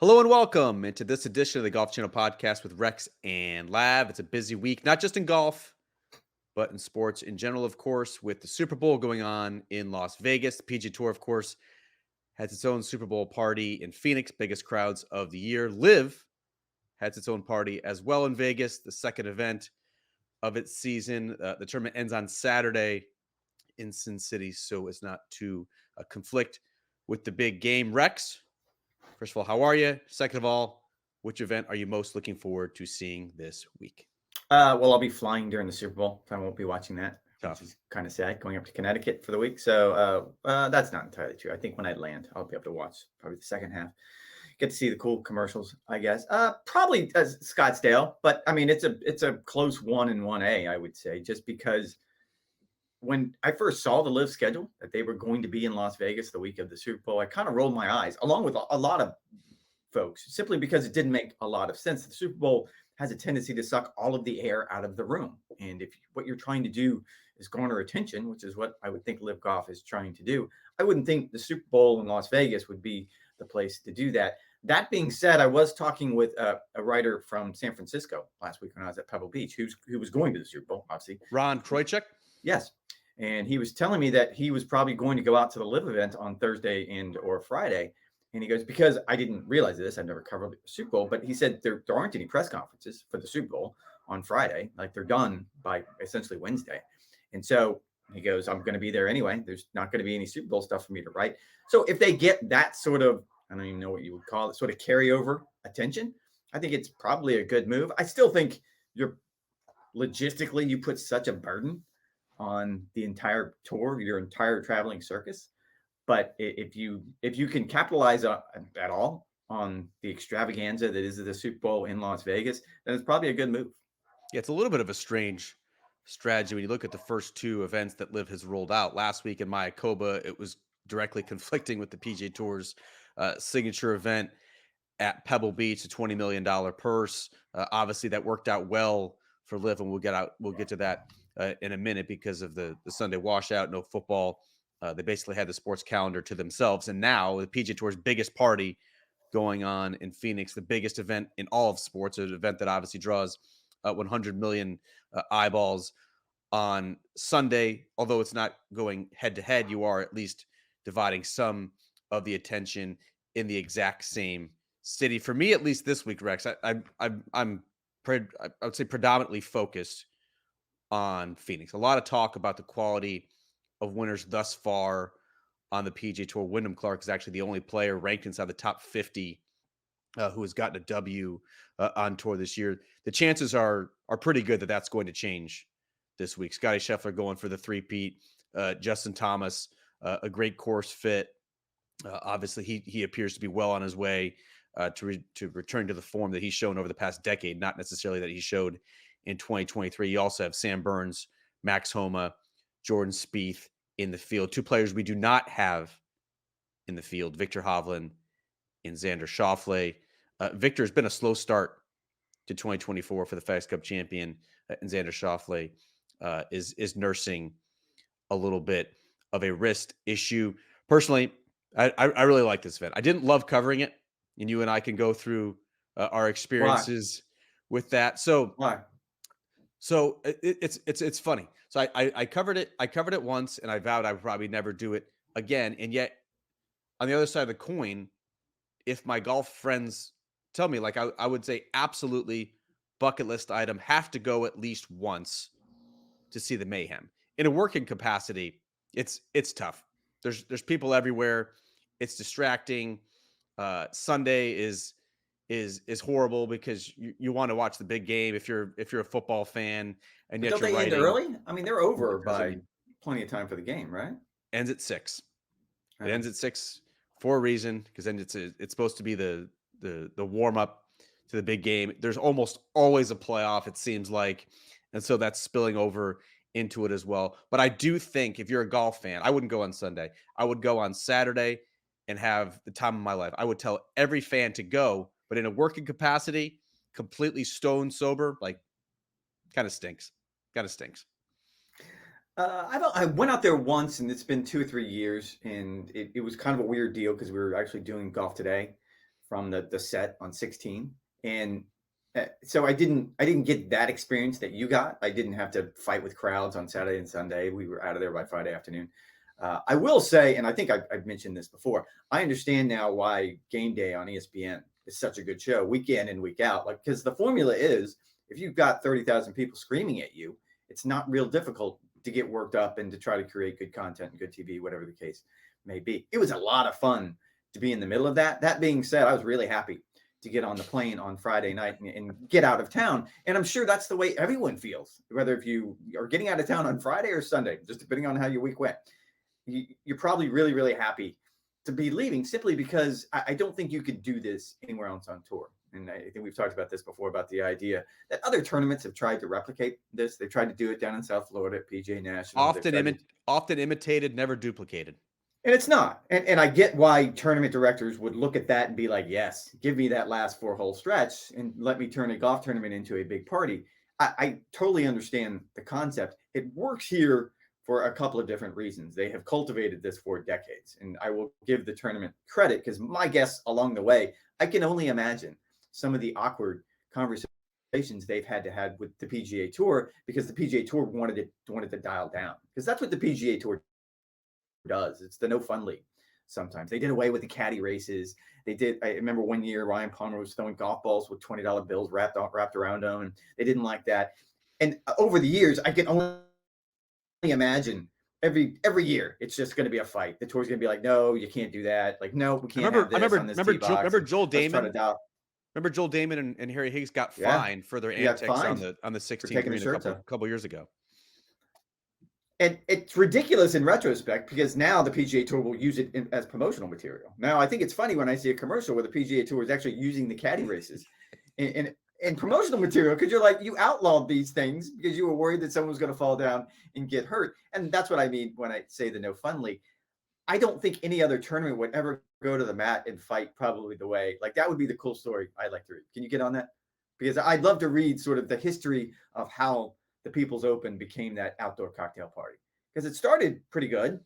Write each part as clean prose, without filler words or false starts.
Hello and welcome into this edition of the Golf Channel podcast with Rex and Lav. It's a busy week, not just in golf, but in sports in general, of course, with the Super Bowl going on in Las Vegas. The PGA Tour, of course, has its own Super Bowl party in Phoenix, biggest crowds of the year. LIV has its own party as well in Vegas, the second event of its season. The tournament ends on Saturday in Sin City, so as not to conflict with the big game. Rex, first of all, how are you? Second of all, which event are you most looking forward to seeing this week? Well, I'll be flying during the Super Bowl, so I won't be watching that, which Tough. is kind of sad, going up to Connecticut for the week. So that's not entirely true. I think when I land, I'll be able to watch probably the second half. Get to see the cool commercials, I guess. Probably Scottsdale, but I mean it's a close 1-1A, I would say, just because when I first saw the live schedule that they were going to be in Las Vegas the week of the Super Bowl, I kind of rolled my eyes, along with a lot of folks, simply because it didn't make a lot of sense. The Super Bowl has a tendency to suck all of the air out of the room. And if what you're trying to do is garner attention, which is what I would think Live Golf is trying to do, I wouldn't think the Super Bowl in Las Vegas would be the place to do that. That being said, I was talking with a writer from San Francisco last week when I was at Pebble Beach, who was going to the Super Bowl, obviously. Ron Kroichuk? Yes. And he was telling me that he was probably going to go out to the live event on Thursday or Friday. And he goes, because I didn't realize this, I've never covered the Super Bowl, but he said there aren't any press conferences for the Super Bowl on Friday. Like they're done by essentially Wednesday. And so he goes, I'm going to be there anyway. There's not going to be any Super Bowl stuff for me to write. So if they get that sort of, I don't even know what you would call it, sort of carryover attention, I think it's probably a good move. I still think logistically, you put such a burden on the entire tour, your entire traveling circus. But if you can capitalize at all on the extravaganza that is the Super Bowl in Las Vegas, then it's probably a good move. Yeah, it's a little bit of a strange strategy when you look at the first two events that Liv has rolled out. Last week in Mayakoba, it was directly conflicting with the PGA Tour's signature event at Pebble Beach, a $20 million purse. Obviously, that worked out well for Liv, and we'll get to that in a minute because of the Sunday washout, no football. They basically had the sports calendar to themselves, and now the PGA Tour's biggest party going on in Phoenix, the biggest event in all of sports, an event that obviously draws 100 million eyeballs on Sunday. Although it's not going head to head, you are at least dividing some of the attention in the exact same city. For me, at least this week, Rex, I would say predominantly focused on Phoenix. A lot of talk about the quality of winners thus far on the PGA Tour. Wyndham Clark is actually the only player ranked inside the top 50 who has gotten a W on tour this year. The chances are pretty good that that's going to change this week. Scotty Scheffler going for the three-peat. Justin Thomas, a great course fit. Obviously, he appears to be well on his way to return to the form that he's shown over the past decade, not necessarily that he showed in 2023. You also have Sam Burns, Max Homa, Jordan Spieth in the field. Two players we do not have in the field, Victor Hovland and Xander Schauffele. Victor has been a slow start to 2024 for the FedEx Cup champion, and Xander Schauffele is nursing a little bit of a wrist issue. Personally, I really like this event. I didn't love covering it, and you and I can go through our experiences with that. Why? So it's funny. So I covered it. I covered it once, and I vowed I would probably never do it again. And yet, on the other side of the coin, if my golf friends tell me, like I would say, absolutely bucket list item, have to go at least once to see the Mayhem. In a working capacity, it's tough. There's people everywhere. It's distracting. Sunday is horrible because you want to watch the big game if you're a football fan, and But yet don't you're they end writing. early? I mean, they're Well, over it doesn't. by plenty of time for the game, right? Ends at 6. It Uh, ends at 6 for a reason, because then it's supposed to be the warm up to the big game. There's almost always a playoff, it seems like, and so that's spilling over into it as well. But I do think if you're a golf fan, I wouldn't go on Sunday. I would go on Saturday and have the time of my life. I would tell every fan to go, but in a working capacity, completely stone sober, like kind of stinks. Kind of stinks. I went out there once, and it's been 2 or 3 years, and it was kind of a weird deal because we were actually doing golf today from the set on 16. And so I didn't get that experience that you got. I didn't have to fight with crowds on Saturday and Sunday. We were out of there by Friday afternoon. I will say, and I think I've mentioned this before, I understand now why Game Day on ESPN is such a good show week in and week out. Like, because the formula is, if you've got 30,000 people screaming at you, it's not real difficult to get worked up and to try to create good content and good TV, whatever the case may be. It was a lot of fun to be in the middle of that. That being said, I was really happy to get on the plane on Friday night and get out of town. And I'm sure that's the way everyone feels, whether if you are getting out of town on Friday or Sunday, just depending on how your week went. You're probably really, really happy to be leaving, simply because I don't think you could do this anywhere else on tour. And I think we've talked about this before, about the idea that other tournaments have tried to replicate this. They've tried to do it down in South Florida at PGA National. Often imitated, never duplicated. And it's not. And I get why tournament directors would look at that and be like, yes, give me that last 4-hole stretch and let me turn a golf tournament into a big party. I totally understand the concept. It works here for a couple of different reasons. They have cultivated this for decades. And I will give the tournament credit, because my guess along the way, I can only imagine some of the awkward conversations they've had to have with the PGA Tour, because the PGA Tour wanted to dial down, because that's what the PGA Tour does. It's the no fun league. Sometimes they did away with the caddy races. I remember one year Ryan Palmer was throwing golf balls with $20 bills wrapped around them, and they didn't like that. And over the years, I can only imagine every year it's just going to be a fight. The tour's going to be like, no, you can't do that. Like, no, we can't have this on this tee box. Remember Joel Damon? Remember Joel Damon and Harry Higgs got fined for their antics on the 16th green a couple years ago. And it's ridiculous in retrospect, because now the PGA Tour will use it as promotional material. Now, I think it's funny when I see a commercial where the PGA Tour is actually using the caddy races in promotional material, because you're like, you outlawed these things because you were worried that someone was going to fall down and get hurt. And that's what I mean when I say the no fun league. I don't think any other tournament would ever go to the mat and fight probably the way, like, that would be the cool story I'd like to read. Can you get on that? Because I'd love to read sort of the history of how the People's Open became that outdoor cocktail party, because it started pretty good,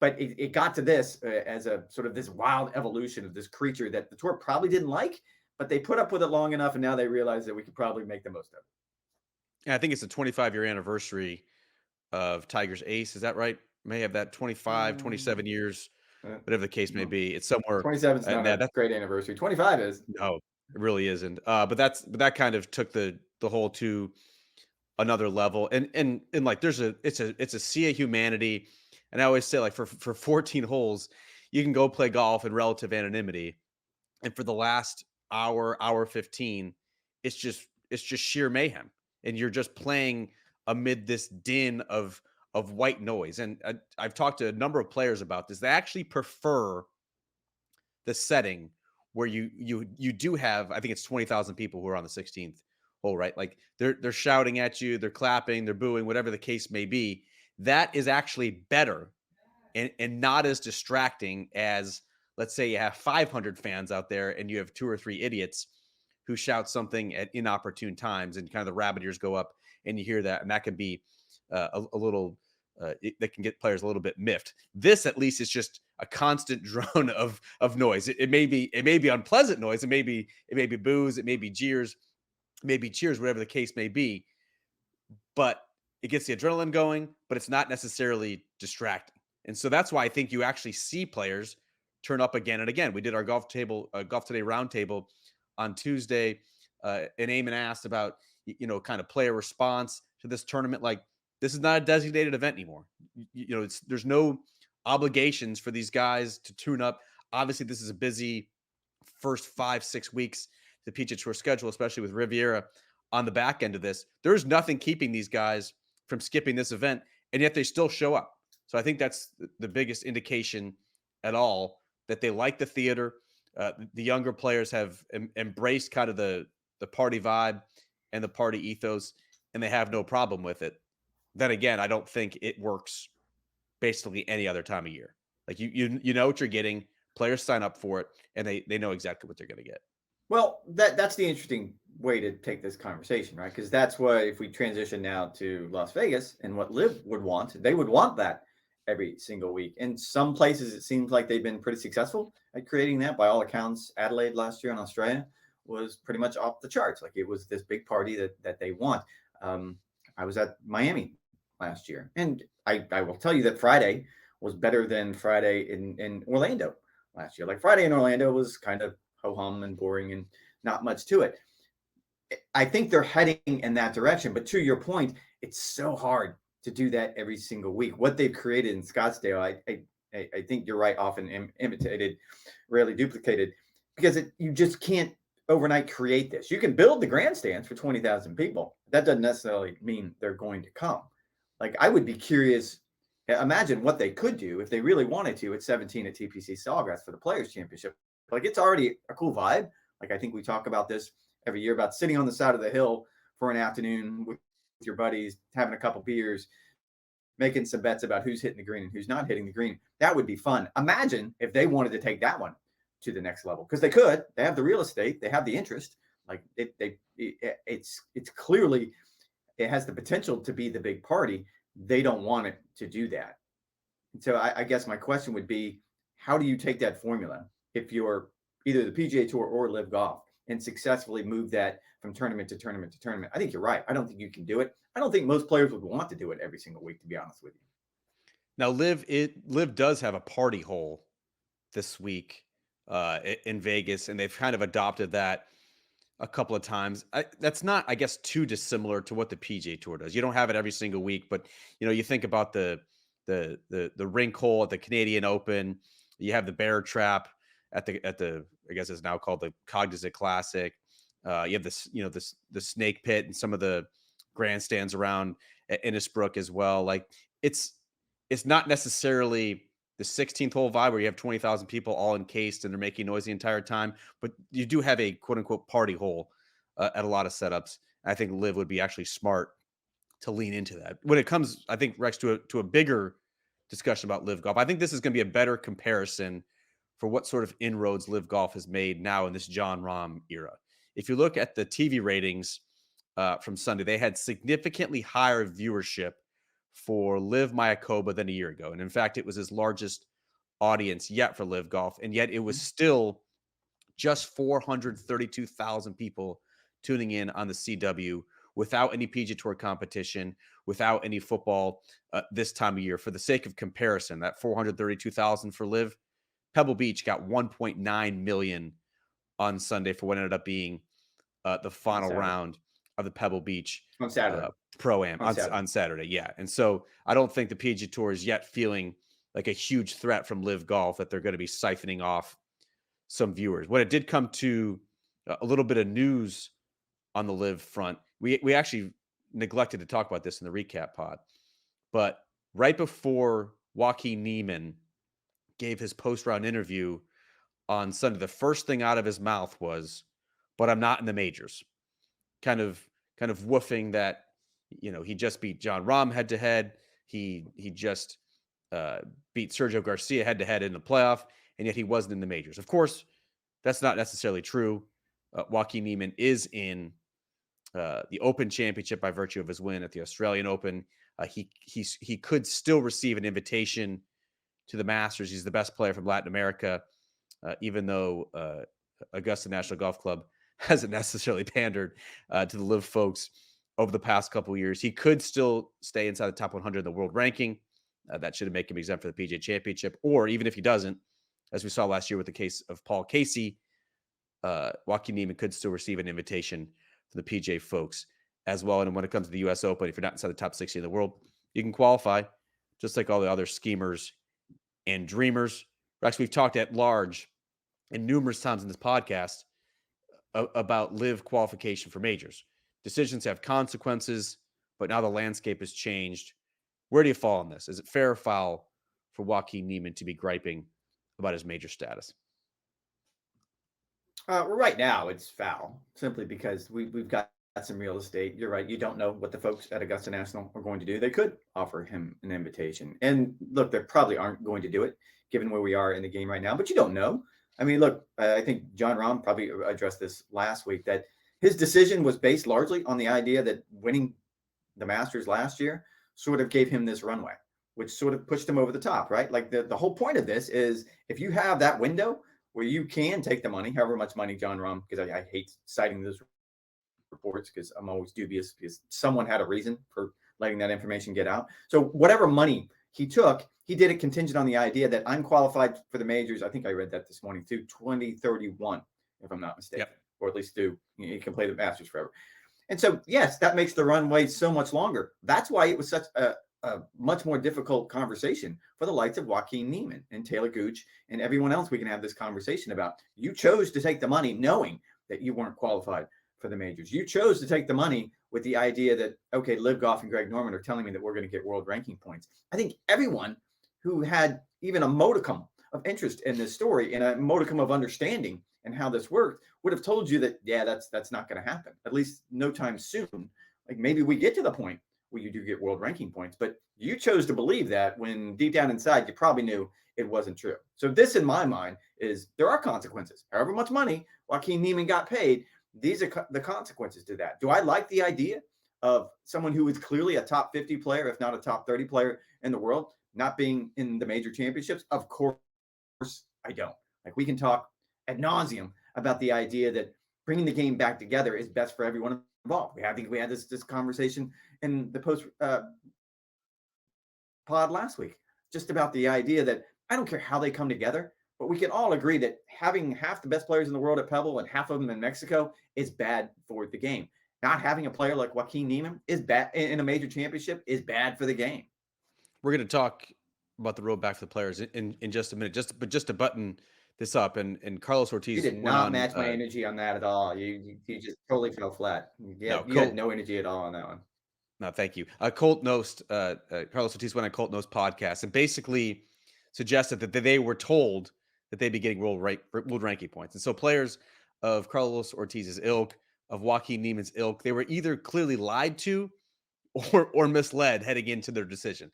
but it got to this as a sort of this wild evolution of this creature that the tour probably didn't like, but they put up with it long enough, and now they realize that we could probably make the most of it. Yeah, I think it's the 25-year anniversary of Tiger's Ace. Is that right? May have that 25, 27 years, whatever the case may be. It's somewhere. 27 is not a great anniversary. 25 is. No, it really isn't. But that kind of took the whole to another level. And like it's a sea of humanity. And I always say, like, for 14 holes, you can go play golf in relative anonymity. And for the last hour 15, it's just sheer mayhem. And you're just playing amid this din of white noise. And I've talked to a number of players about this. They actually prefer the setting where you do have, I think it's 20,000 people who are on the 16th hole, right? Like they're shouting at you, they're clapping, they're booing, whatever the case may be. That is actually better and not as distracting as, let's say you have 500 fans out there and you have 2 or 3 idiots who shout something at inopportune times, and kind of the rabbit ears go up and you hear that, and that can be a little, that can get players a little bit miffed. This, at least, is just a constant drone of noise. It may be unpleasant noise. It may be boos. It may be jeers. It may be cheers. Whatever the case may be, but it gets the adrenaline going. But it's not necessarily distracting, and so that's why I think you actually see players turn up again and again. We did our Golf Today roundtable on Tuesday, and Eamon asked about kind of player response to this tournament. Like, this is not a designated event anymore. There's no obligations for these guys to tune up. Obviously, this is a busy first 5-6 weeks, the PGA Tour schedule, especially with Riviera on the back end of this. There's nothing keeping these guys from skipping this event, and yet they still show up. So I think that's the biggest indication at all that they like the theater. The younger players have embraced kind of the party vibe and the party ethos, and they have no problem with it. Then again, I don't think it works basically any other time of year. Like you know what you're getting. Players sign up for it, and they know exactly what they're going to get. Well, that's the interesting way to take this conversation, right? Because that's why, if we transition now to Las Vegas and what LIV would want, they would want that every single week. In some places, it seems like they've been pretty successful at creating that. By all accounts, Adelaide last year in Australia was pretty much off the charts. Like it was this big party that they want. I was at Miami last year, and I will tell you that Friday was better than Friday in Orlando last year. Like Friday in Orlando was kind of ho-hum and boring and not much to it. I think they're heading in that direction. But to your point, it's so hard to do that every single week. What they've created in Scottsdale, I think you're right, often imitated, rarely duplicated, because you just can't overnight create this. You can build the grandstands for 20,000 people. That doesn't necessarily mean they're going to come. Like I would be curious, imagine what they could do if they really wanted to at 17 at TPC Sawgrass for the Players Championship. Like it's already a cool vibe. Like I think we talk about this every year about sitting on the side of the hill for an afternoon with your buddies, having a couple beers, making some bets about who's hitting the green and who's not hitting the green. That would be fun. Imagine if they wanted to take that one to the next level, because they could. They have the real estate, they have the interest. Like it's clearly, it has the potential to be the big party. They don't want it to do that. And so I guess my question would be, how do you take that formula if you're either the PGA Tour or LIV Golf and successfully move that from tournament to tournament to tournament? I think you're right. I don't think you can do it. I don't think most players would want to do it every single week, to be honest with you. Now, LIV does have a party hole this week in Vegas, and they've kind of adopted that a couple of times. That's not, I guess, too dissimilar to what the PGA Tour does. You don't have it every single week, but you think about the rink hole at the Canadian Open. You have the bear trap at the I guess it's now called the Cognizant Classic. You have this the snake pit and some of the grandstands around at Innisbrook as well. Like it's not necessarily the 16th hole vibe where you have 20,000 people all encased and they're making noise the entire time, but you do have a quote unquote party hole at a lot of setups. I think LIV would be actually smart to lean into that. When it comes, I think, Rex, to a bigger discussion about LIV Golf, I think this is going to be a better comparison for what sort of inroads LIV Golf has made now in this Jon Rahm era. If you look at the TV ratings from Sunday, they had significantly higher viewership for LIV Mayakoba than a year ago. And in fact, it was his largest audience yet for LIV Golf. And yet it was still just 432,000 people tuning in on the CW without any PGA Tour competition, without any football this time of year. For the sake of comparison, that 432,000 for LIV, Pebble Beach got 1.9 million on Sunday for what ended up being the final round of the Pebble Beach on Saturday. Pro-Am on Saturday. Yeah. And so I don't think the PGA Tour is yet feeling like a huge threat from LIV Golf that they're going to be siphoning off some viewers. When it did come to a little bit of news on the LIV front, we actually neglected to talk about this in the recap pod, but right before Joaquin Niemann gave his post-round interview on Sunday, the first thing out of his mouth was, "But I'm not in the majors." Kind of woofing that, he just beat Jon Rahm head to head. He just beat Sergio Garcia head to head in the playoff, and yet he wasn't in the majors. Of course, that's not necessarily true. Joaquin Niemann is in the Open Championship by virtue of his win at the Australian Open. He could still receive an invitation to the Masters. He's the best player from Latin America, even though Augusta National Golf Club hasn't necessarily pandered to the LIV folks over the past couple of years. He could still stay inside the top 100 in the world ranking. That should make him exempt for the PGA Championship. Or even if he doesn't, as we saw last year with the case of Paul Casey, Joaquin Niemann could still receive an invitation for the PGA folks as well. And when it comes to the U.S. Open, if you're not inside the top 60 in the world, you can qualify just like all the other schemers and dreamers. Rex, we've talked at large and numerous times in this podcast about LIV qualification for majors. Decisions have consequences, but now the landscape has changed. Where do you fall on this? Is it fair or foul for Joaquin Niemann to be griping about his major status? Right now, it's foul, simply because we've got some real estate. You're right. You don't know what the folks at Augusta National are going to do. They could offer him an invitation. And look, they probably aren't going to do it, given where we are in the game right now. But you don't know. I mean, look, I think Jon Rahm probably addressed this last week, that his decision was based largely on the idea that winning the Masters last year sort of gave him this runway. which sort of pushed them over the top, right? Like the whole point of this is if you have that window where you can take the money, however much money John Rahm, because I hate citing those reports because I'm always dubious because someone had a reason for letting that information get out. So whatever money he took, he did it contingent on the idea that I'm qualified for the majors. I think I read that this morning through 2031, if I'm not mistaken, Yep. or at least through you can play the Masters forever. And so, yes, that makes the runway so much longer. That's why it was such a much more difficult conversation for the likes of Joaquin Niemann and Taylor Gooch and everyone else we can have this conversation about. You chose to take the money knowing that you weren't qualified for the majors. You chose to take the money with the idea that, okay, Liv Golf and Greg Norman are telling me that we're going to get world ranking points. I think everyone who had even a modicum of interest in this story and a modicum of understanding and how this worked would have told you that, yeah, that's not going to happen, at least no time soon. Like maybe we get to the point where you do get world ranking points, but you chose to believe that when deep down inside you probably knew it wasn't true. So this, in my mind, is there are consequences. However much money Joaquin Niemann got paid, these are the consequences to that. Do I like the idea of someone who is clearly a top 50 player, if not a top 30 player in the world, not being in the major championships? Of course, I don't. Like we can talk ad nauseum about the idea that bringing the game back together is best for everyone involved. I think we had this conversation in the post pod last week, just about the idea that I don't care how they come together, but we can all agree that having half the best players in the world at Pebble and half of them in Mexico is bad for the game. Not having a player like Joaquin Niemann is bad in a major championship is bad for the game. We're going to talk about the road back for the players in just a minute. Just to button this up, and Carlos You Ortiz did went not on. match my energy on that at all. You just totally fell flat. No, You had no energy at all on that one. No, thank you. Colt Nost, Carlos Ortiz went on Colt Nost podcast and basically suggested that they were told that they'd be getting world ranking points. And so players of Carlos Ortiz's ilk, of Joaquin Niemann's ilk, they were either clearly lied to or misled heading into their decision.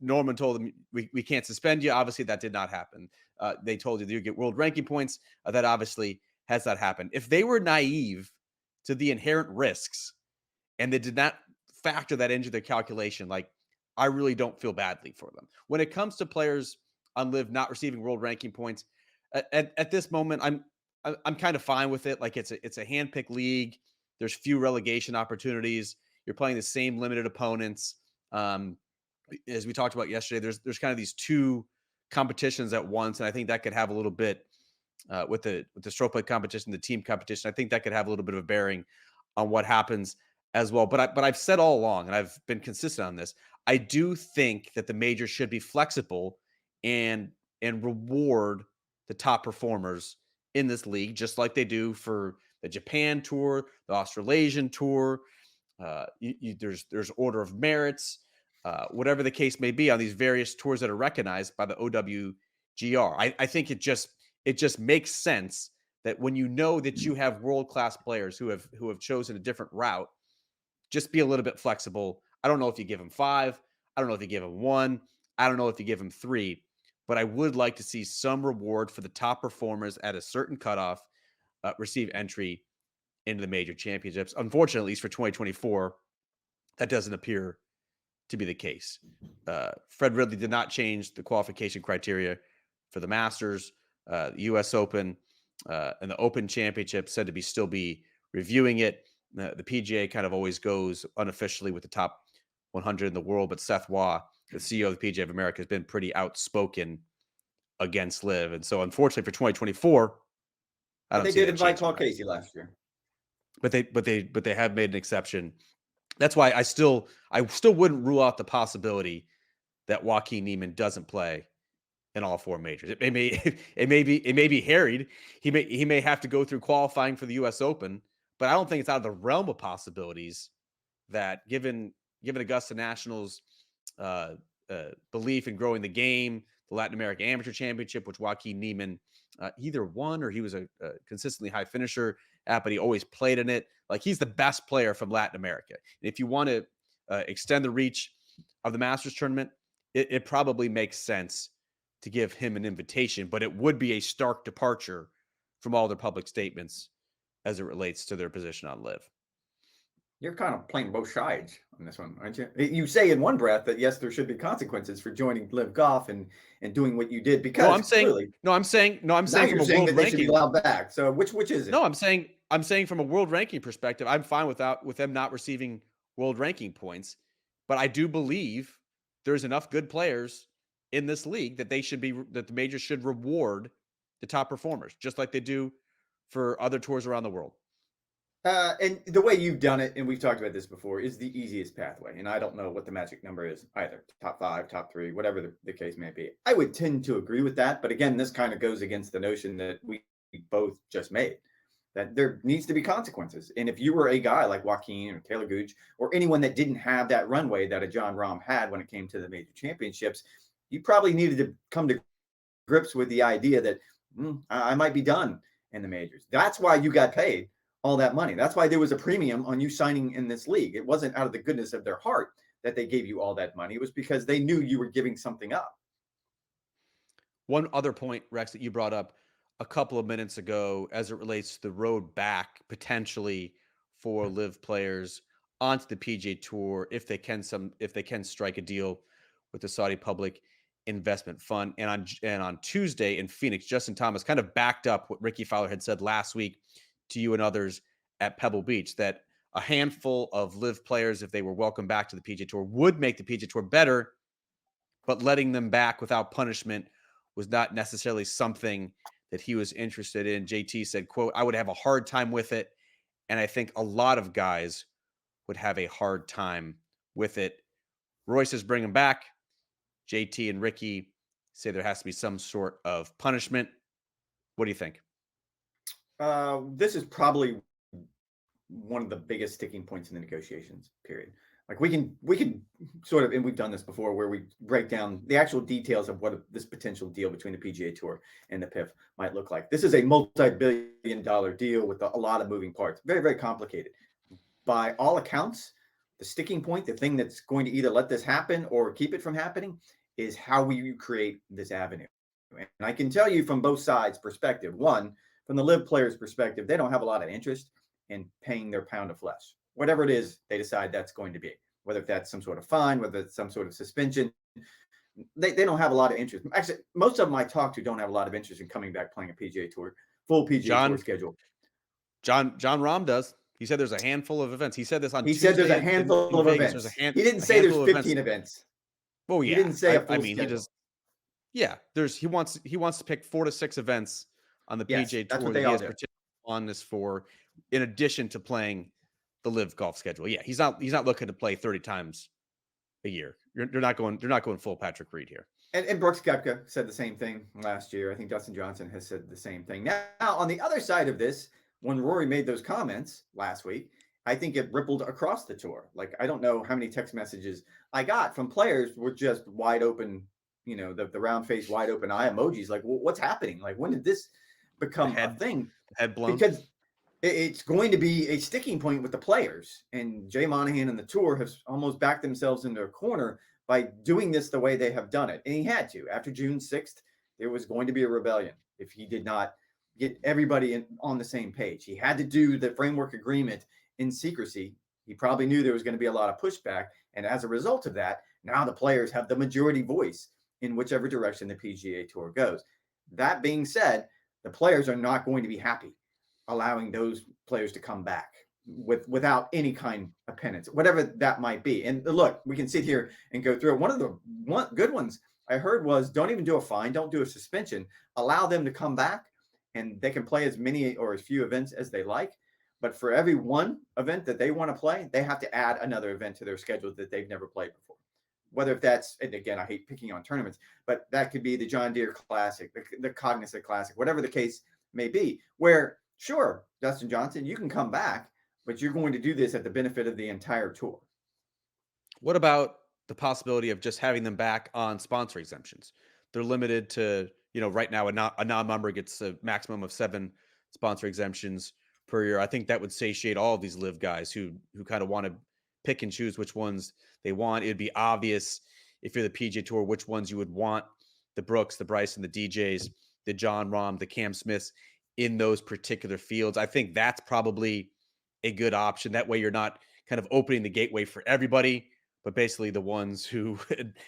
Norman told them, we can't suspend you. Obviously, that did not happen. They told you that you get world ranking points. That obviously has not happened. If they were naive to the inherent risks and they did not factor that into their calculation, like, I really don't feel badly for them. When it comes to players on LIV not receiving world ranking points, at this moment, I'm kind of fine with it. Like it's a handpicked league. There's few relegation opportunities. You're playing the same limited opponents. As we talked about yesterday, there's kind of these two competitions at once, and I think that could have a little bit with the stroke play competition, the team competition. I think that could have a little bit of a bearing on what happens as well. But I've said all along, and I've been consistent on this, I do think that the major should be flexible and reward the top performers in this league, just like they do for the Japan Tour, the Australasian Tour. There's order of merits, whatever the case may be, on these various tours that are recognized by the OWGR. I think it just makes sense that when you know that you have world-class players who have chosen a different route, just be a little bit flexible. I don't know if you give them 5. I don't know if you give them 1. I don't know if you give them 3. But I would like to see some reward for the top performers at a certain cutoff receive entry into the major championships. Unfortunately, at least for 2024, that doesn't appear to be the case. Fred Ridley did not change the qualification criteria for the Masters, the U.S. Open, and the Open Championship, said to still be reviewing it. The PGA kind of always goes unofficially with the top 100 in the world, but Seth Waugh, the CEO of the PGA of America, has been pretty outspoken against LIV. And so, unfortunately, for 2024, I don't They see did that invite changing. Paul Casey last year, But they have made an exception. That's why I still wouldn't rule out the possibility that Joaquin Niemann doesn't play in all 4 majors. It may be harried. He may have to go through qualifying for the U.S. Open, but I don't think it's out of the realm of possibilities that given Augusta National's belief in growing the game, the Latin American Amateur Championship, which Joaquin Niemann either won or he was a consistently high finisher at, but he always played in it. Like, he's the best player from Latin America. And if you want to extend the reach of the Masters tournament, it probably makes sense to give him an invitation, but it would be a stark departure from all their public statements as it relates to their position on LIV. You're kind of playing both sides on this one, aren't you? You say in one breath that yes, there should be consequences for joining Live Golf and doing what you did No, because I'm saying clearly no, I'm saying no, I'm now saying you're from a saying world that they should be ranking. allowed back. So which is No, it? I'm saying from a world ranking perspective, I'm fine with them not receiving world ranking points, but I do believe there's enough good players in this league that that the majors should reward the top performers, just like they do for other tours around the world. And the way you've done it, and we've talked about this before, is the easiest pathway. And I don't know what the magic number is either, top 5, top 3, whatever the case may be. I would tend to agree with that. But again, this kind of goes against the notion that we both just made, that there needs to be consequences. And if you were a guy like Joaquin or Taylor Gooch or anyone that didn't have that runway that a John Rahm had when it came to the major championships, you probably needed to come to grips with the idea that I might be done in the majors. That's why you got paid all that money. That's why there was a premium on you signing in this league. It wasn't out of the goodness of their heart that they gave you all that money. It was because they knew you were giving something up. One other point, Rex, that you brought up a couple of minutes ago as it relates to the road back potentially for live players onto the PGA Tour if they can strike a deal with the Saudi Public Investment Fund. And on Tuesday in Phoenix, Justin Thomas kind of backed up what Ricky Fowler had said last week to you and others at Pebble Beach, that a handful of live players, if they were welcome back to the PGA Tour, would make the PGA Tour better, but letting them back without punishment was not necessarily something that he was interested in. JT said, quote, I would have a hard time with it. And I think a lot of guys would have a hard time with it. Roy says, bring him back. JT and Ricky say there has to be some sort of punishment. What do you think? This is probably one of the biggest sticking points in the negotiations period. Like we can sort of, and we've done this before, where we break down the actual details of what this potential deal between the PGA Tour and the PIF might look like. This is a multi-billion-dollar deal with a lot of moving parts. Very, very complicated. By all accounts, the sticking point, the thing that's going to either let this happen or keep it from happening, is how will you create this avenue. And I can tell you from both sides' perspective. One, from the live players' perspective, they don't have a lot of interest in paying their pound of flesh, whatever it is they decide that's going to be, whether that's some sort of fine, whether it's some sort of suspension. They don't have a lot of interest. Actually, most of them I talk to don't have a lot of interest in coming back playing a PGA Tour, full PGA Tour schedule. John Rahm does. He said there's a handful of events. He said this on He Tuesday. said there's a handful of Vegas. events. He didn't say there's 15 events. Oh yeah. He didn't say a full I mean, schedule. he does. Yeah, he wants to pick 4 to 6 events on the PGA Tour that he has particular fondness for, in addition to playing the live golf schedule. Yeah, he's not looking to play 30 times a year. They're not going full Patrick Reed here. And Brooks Koepka said the same thing last year. I think Dustin Johnson has said the same thing. Now, on the other side of this, when Rory made those comments last week, I think it rippled across the tour. Like, I don't know how many text messages I got from players with just wide open, the round face, wide open eye emojis. Like, well, what's happening? Like, when did this become a thing? Head blown. Because it's going to be a sticking point with the players. And Jay Monahan and the tour have almost backed themselves into a corner by doing this the way they have done it. And he had to. After June 6th, there was going to be a rebellion if he did not get everybody on the same page. He had to do the framework agreement in secrecy. He probably knew there was going to be a lot of pushback. And as a result of that, now the players have the majority voice in whichever direction the PGA Tour goes. That being said, the players are not going to be happy allowing those players to come back without any kind of penance, whatever that might be. And look, we can sit here and go through it. One of the good ones I heard was, don't even do a fine, don't do a suspension, allow them to come back and they can play as many or as few events as they like. But for every one event that they want to play, they have to add another event to their schedule that they've never played before. Whether if that's, and again, I hate picking on tournaments, but that could be the John Deere Classic, the Cognizant Classic, whatever the case may be, where, sure, Dustin Johnson, you can come back, but you're going to do this at the benefit of the entire tour. What about the possibility of just having them back on sponsor exemptions? They're limited to, right now a non-member gets a maximum of 7 sponsor exemptions per year. I think that would satiate all of these live guys who kind of want to pick and choose which ones they want. It'd be obvious if you're the PGA Tour which ones you would want: the Brooks, the Bryson, the DJs, the John Rahm, the Cam Smiths in those particular fields. I think that's probably a good option. That way you're not kind of opening the gateway for everybody, but basically the ones who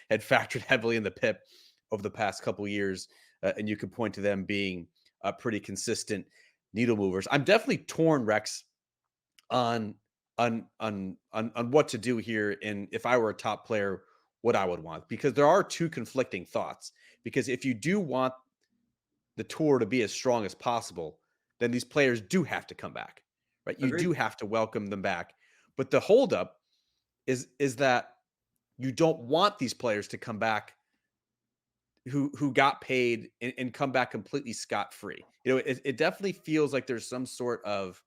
had factored heavily in the PIP over the past couple of years. And you could point to them being pretty consistent needle movers. I'm definitely torn, Rex, on on what to do here, and if I were a top player, what I would want, because there are two conflicting thoughts. Because if you do want the tour to be as strong as possible, then these players do have to come back, right? You Agreed. do have to welcome them back. But the holdup is that you don't want these players to come back who got paid and come back completely scot free. You know, it definitely feels like there's some sort of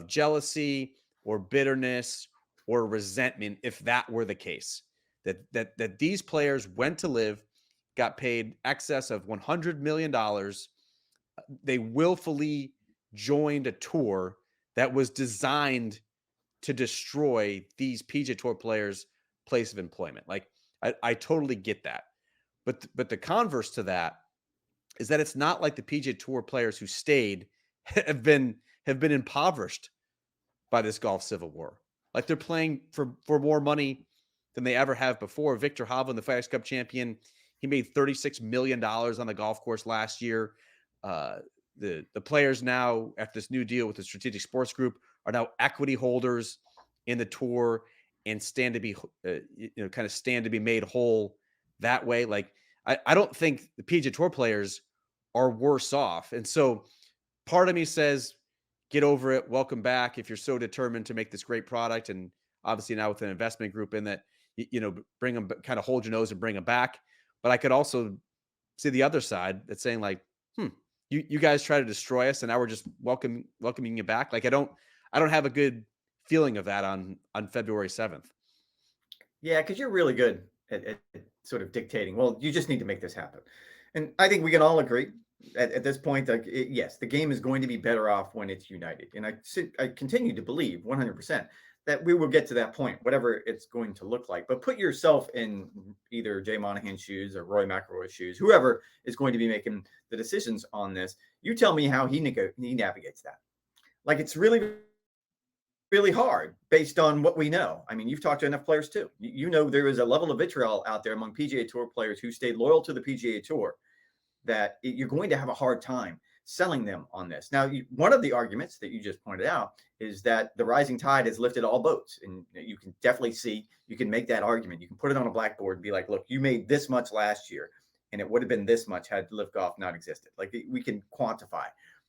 jealousy or bitterness or resentment if that were the case, that these players went to LIV, got paid excess of $100 million. They willfully joined a tour that was designed to destroy these PGA Tour players' place of employment. Like, I totally get that. But the converse to that is that it's not like the PGA Tour players who stayed have been impoverished by this golf civil war. Like, they're playing for more money than they ever have before. Victor Hovland, the FedEx Cup champion, he made $36 million on the golf course last year. The players now, after this new deal with the Strategic Sports Group, are now equity holders in the tour and stand to be, kind of stand to be made whole that way. Like, I don't think the PGA Tour players are worse off. And so part of me says, get over it. Welcome back if you're so determined to make this great product. And obviously now with an investment group in that, bring them, kind of hold your nose and bring them back. But I could also see the other side that's saying like, you guys try to destroy us and now we're just welcoming you back. Like, I don't have a good feeling of that on February 7th. Yeah, because you're really good at sort of dictating. Well, you just need to make this happen, and I think we can all agree at this point. Like, yes, the game is going to be better off when it's united, and I continue to believe 100% that we will get to that point, whatever it's going to look like. But put yourself in either Jay Monahan's shoes or Roy McIlroy's shoes, whoever is going to be making the decisions on this. You tell me how he navigates that. Like, it's really hard based on what we know. I mean, you've talked to enough players too. You know there is a level of vitriol out there among PGA Tour players who stayed loyal to the PGA Tour that you're going to have a hard time selling them on this. Now, one of the arguments that you just pointed out is that the rising tide has lifted all boats. And you can definitely see, you can make that argument. You can put it on a blackboard and be like, look, you made this much last year and it would have been this much had LIV Golf not existed. Like, we can quantify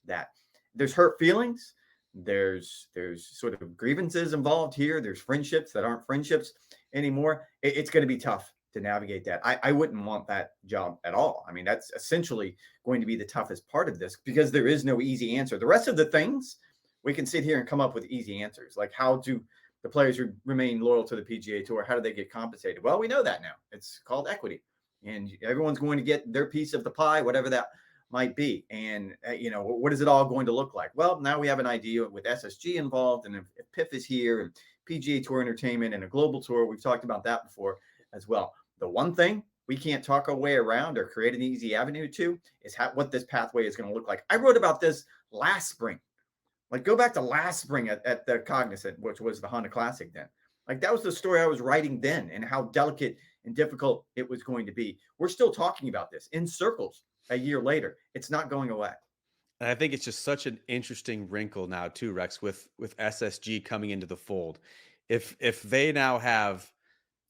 that. There's hurt feelings. There's sort of grievances involved here. There's friendships that aren't friendships anymore. It's going to be tough to navigate that. I wouldn't want that job at all. I mean, that's essentially going to be the toughest part of this because there is no easy answer. The rest of the things, we can sit here and come up with easy answers. Like, how do the players who remain loyal to the PGA Tour, how do they get compensated? Well, we know that now. It's called equity. And everyone's going to get their piece of the pie, whatever that might be. And, what is it all going to look like? Well, now we have an idea with SSG involved, and if PIF is here, and PGA Tour Entertainment, and a global tour. We've talked about that before as well. The one thing we can't talk our way around or create an easy avenue to is what this pathway is going to look like. I wrote about this last spring. Like, go back to last spring at the Cognizant, which was the Honda Classic then. Like, that was the story I was writing then and how delicate and difficult it was going to be. We're still talking about this in circles a year later. It's not going away. And I think it's just such an interesting wrinkle now too, Rex, with SSG coming into the fold. If they now have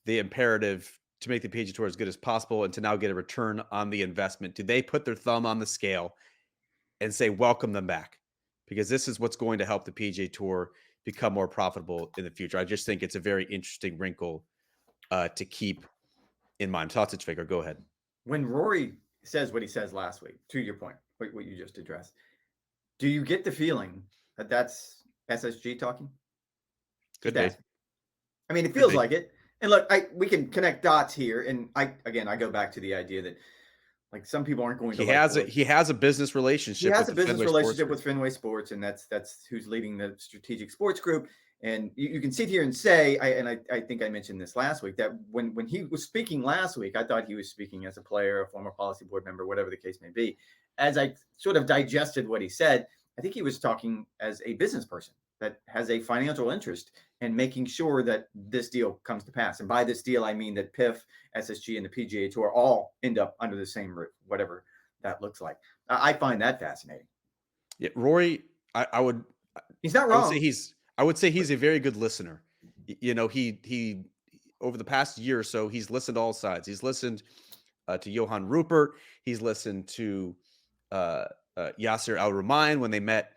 the imperative to make the PGA Tour as good as possible and to now get a return on the investment, do they put their thumb on the scale and say, welcome them back? Because this is what's going to help the PGA Tour become more profitable in the future. I just think it's a very interesting wrinkle to keep in mind. Sausage Figure, go ahead. When Rory says what he says last week, to your point, what you just addressed, do you get the feeling that that's SSG talking? Could be. I mean, it feels like it. And look, we can connect dots here. And I go back to the idea that, like, some people aren't going to. He has a business relationship. He has a business relationship with Fenway Sports, and that's who's leading the Strategic Sports Group. And you can sit here and say, I think I mentioned this last week, that when he was speaking last week, I thought he was speaking as a player, a former policy board member, whatever the case may be. As I sort of digested what he said, I think he was talking as a business person, that has a financial interest in making sure that this deal comes to pass. And by this deal, I mean that PIF, SSG, and the PGA Tour all end up under the same roof, whatever that looks like. I find that fascinating. Yeah, Rory, I would He's not I would say wrong. he's a very good listener. You know, he over the past year or so, he's listened to all sides. He's listened to Johan Rupert. He's listened to uh, Yasser Al Rumayyan when they met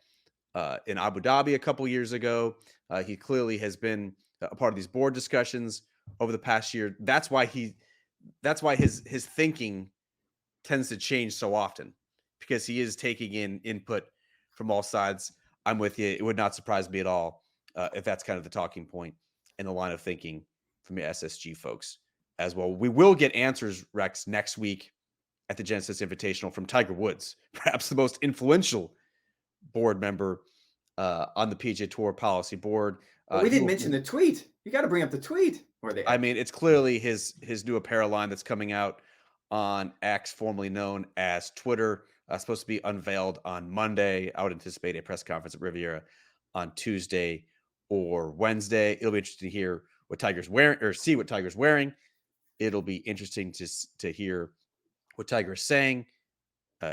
in Abu Dhabi a couple years ago. He clearly has been a part of these board discussions over the past year. That's why his thinking tends to change so often, because he is taking in input from all sides. I'm with you. It would not surprise me at all if that's kind of the talking point in the line of thinking from the SSG folks as well. We will get answers, Rex, next week at the Genesis Invitational from Tiger Woods, perhaps the most influential board member on the PGA Tour policy board. But we didn't mention the tweet. You got to bring up the tweet. I mean, it's clearly his new apparel line that's coming out on X, formerly known as Twitter. Supposed to be unveiled on Monday. I would anticipate a press conference at Riviera on Tuesday or Wednesday. It'll be interesting to hear what Tiger's wearing, or see what Tiger's wearing. It'll be interesting to hear what Tiger is saying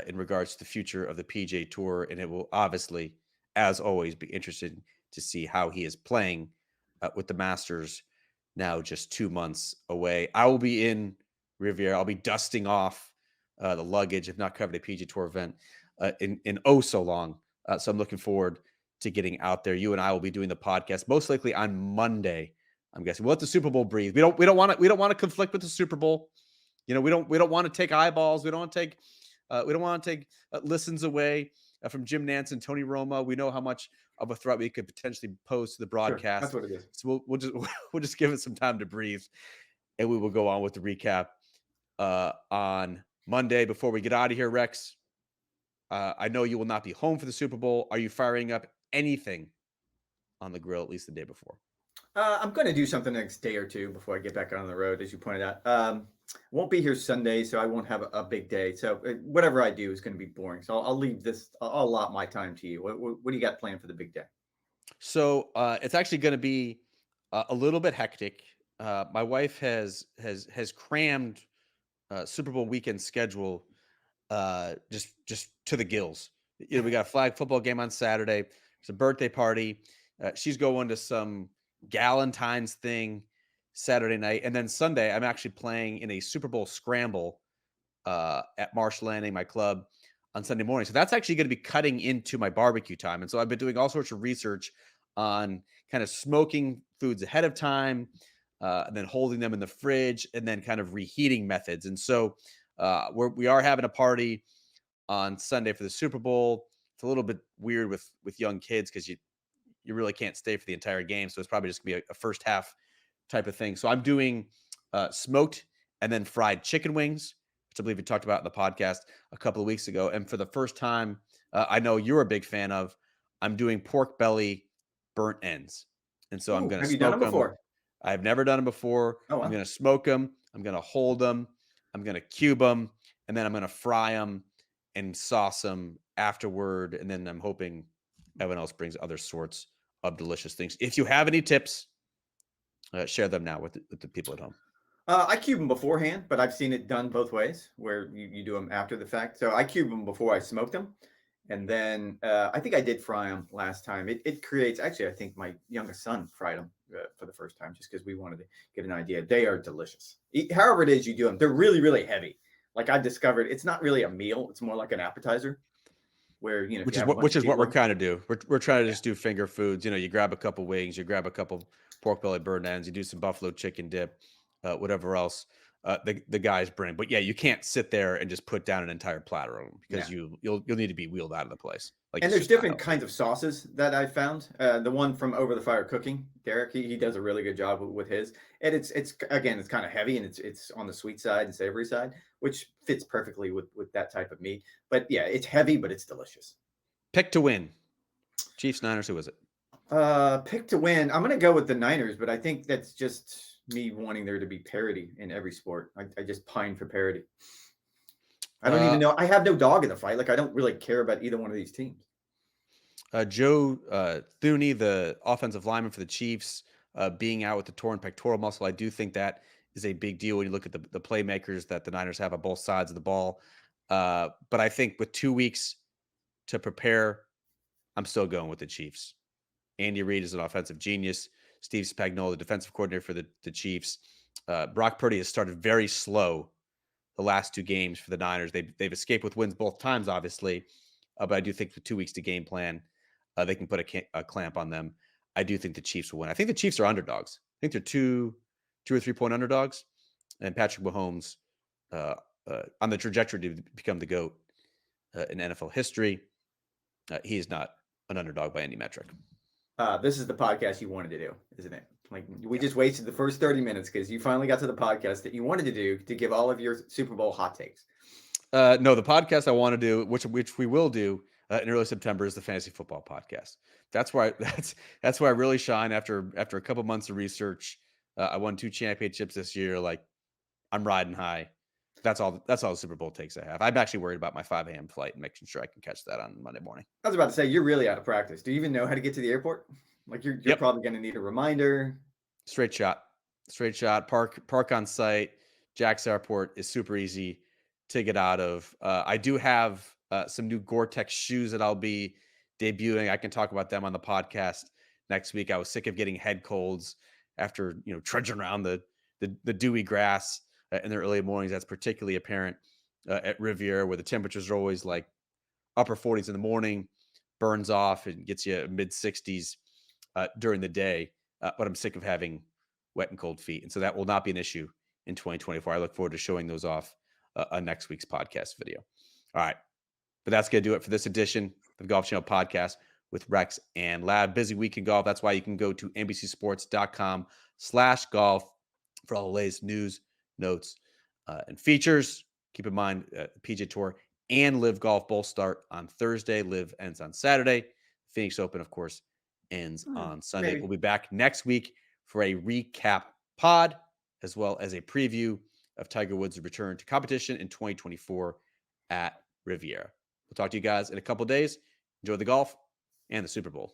in regards to the future of the PGA Tour, and it will obviously, as always, be interesting to see how he is playing with the Masters now just 2 months away. I will be in Riviera. I'll be dusting off the luggage, if not covered a PGA Tour event in oh so long. So I'm looking forward to getting out there. You and I will be doing the podcast most likely on Monday. I'm guessing we'll let the Super Bowl breathe. We don't want to conflict with the Super Bowl. You know, we don't want to take eyeballs. We don't want to take listens away from Jim Nantz and Tony Romo. We know how much of a threat we could potentially pose to the broadcast. Sure, that's what it is. So we'll just give it some time to breathe, and we will go on with the recap on Monday. Before we get out of here, Rex, I know you will not be home for the Super Bowl. Are you firing up anything on the grill at least the day before? I'm going to do something next day or two before I get back on the road, as you pointed out. Won't be here Sunday, so I won't have a big day. So whatever I do is going to be boring. So I'll leave this. I'll allot my time to you. What do you got planned for the big day? So it's actually going to be a little bit hectic. My wife has crammed Super Bowl weekend schedule just to the gills. You know, we got a flag football game on Saturday. It's a birthday party. She's going to some Galentine's thing Saturday night, and then Sunday I'm actually playing in a Super Bowl scramble at Marsh Landing, my club, on Sunday morning. So that's actually going to be cutting into my barbecue time. And so I've been doing all sorts of research on kind of smoking foods ahead of time, and then holding them in the fridge, and then kind of reheating methods. And so we are having a party on Sunday for the Super Bowl. It's a little bit weird with young kids because you really can't stay for the entire game. So it's probably just gonna be a first half type of thing. So I'm doing smoked and then fried chicken wings, which I believe we talked about in the podcast a couple of weeks ago. And for the first time, I know you're a big fan of, I'm doing pork belly burnt ends. And so I'm going to Have you done smoke them them. before? I've never done them before. Oh, wow. I'm going to smoke them. I'm going to hold them. I'm going to cube them. And then I'm going to fry them and sauce them afterward. And then I'm hoping everyone else brings other sorts of delicious things. If you have any tips, share them now with the people at home. I cube them beforehand, but I've seen it done both ways, where you do them after the fact. So I cube them before I smoke them. And then I think I did fry them last time. It creates, actually, I think my youngest son fried them for the first time just because we wanted to get an idea. They are delicious. However it is you do them, they're really, really heavy. Like I've discovered, it's not really a meal. It's more like an appetizer. Where, you know, which is what we're kind of do. We're trying to just do finger foods. You know, you grab a couple wings, you grab a couple pork belly burnt ends, you do some buffalo chicken dip, whatever else the guys bring. But yeah, you can't sit there and just put down an entire platter of them because you'll need to be wheeled out of the place. And there's different kinds of sauces that I found. The one from Over the Fire Cooking, Derek, he does a really good job with his. And it's again, it's kind of heavy and it's on the sweet side and savory side, which fits perfectly with that type of meat. But yeah, it's heavy, but it's delicious. Pick to win. Chiefs, Niners, who is it? Pick to win. I'm gonna go with the Niners, but I think that's just me wanting there to be parity in every sport. I just pine for parity. I don't even know. I have no dog in the fight. Like I don't really care about either one of these teams. Joe Thuney, the offensive lineman for the Chiefs, being out with the torn pectoral muscle, I do think that is a big deal when you look at the playmakers that the Niners have on both sides of the ball. But I think with 2 weeks to prepare, I'm still going with the Chiefs. Andy Reid is an offensive genius. Steve Spagnuolo, the defensive coordinator for the Chiefs. Brock Purdy has started very slow the last 2 games for the Niners. They've escaped with wins both times, obviously, but I do think with 2 weeks to game plan, they can put a clamp on them. I do think the Chiefs will win. I think the Chiefs are underdogs. I think they're two or 3 point underdogs, and Patrick Mahomes on the trajectory to become the GOAT in NFL history. He is not an underdog by any metric. This is the podcast you wanted to do, isn't it? Like we just wasted the first 30 minutes because you finally got to the podcast that you wanted to do to give all of your Super Bowl hot takes. No, the podcast I want to do, which we will do in early September, is the fantasy football podcast. That's where I really shine after a couple months of research. I won 2 championships this year. Like I'm riding high. That's all the Super Bowl takes I have. I'm actually worried about my 5 a.m. flight and making sure I can catch that on Monday morning. I was about to say, you're really out of practice. Do you even know how to get to the airport? Like you're Yep. probably going to need a reminder. Straight shot. Park on site. Jack's Airport is super easy to get out of. I do have some new Gore-Tex shoes that I'll be debuting. I can talk about them on the podcast next week. I was sick of getting head colds after trudging around the dewy grass in the early mornings. That's particularly apparent at Riviera, where the temperatures are always like upper 40s in the morning, burns off and gets you mid 60s during the day. But I'm sick of having wet and cold feet, and so that will not be an issue in 2024. I look forward to showing those off on next week's podcast video. All right, but that's going to do it for this edition of the Golf Channel podcast with Rex and Lav. Busy week in golf. That's why you can go to NBCSports.com/golf for all the latest news, notes, and features. Keep in mind, PGA Tour and LIV Golf both start on Thursday. LIV ends on Saturday. Phoenix Open, of course, ends on Sunday. Maybe. We'll be back next week for a recap pod, as well as a preview of Tiger Woods' return to competition in 2024 at Riviera. We'll talk to you guys in a couple of days. Enjoy the golf and the Super Bowl.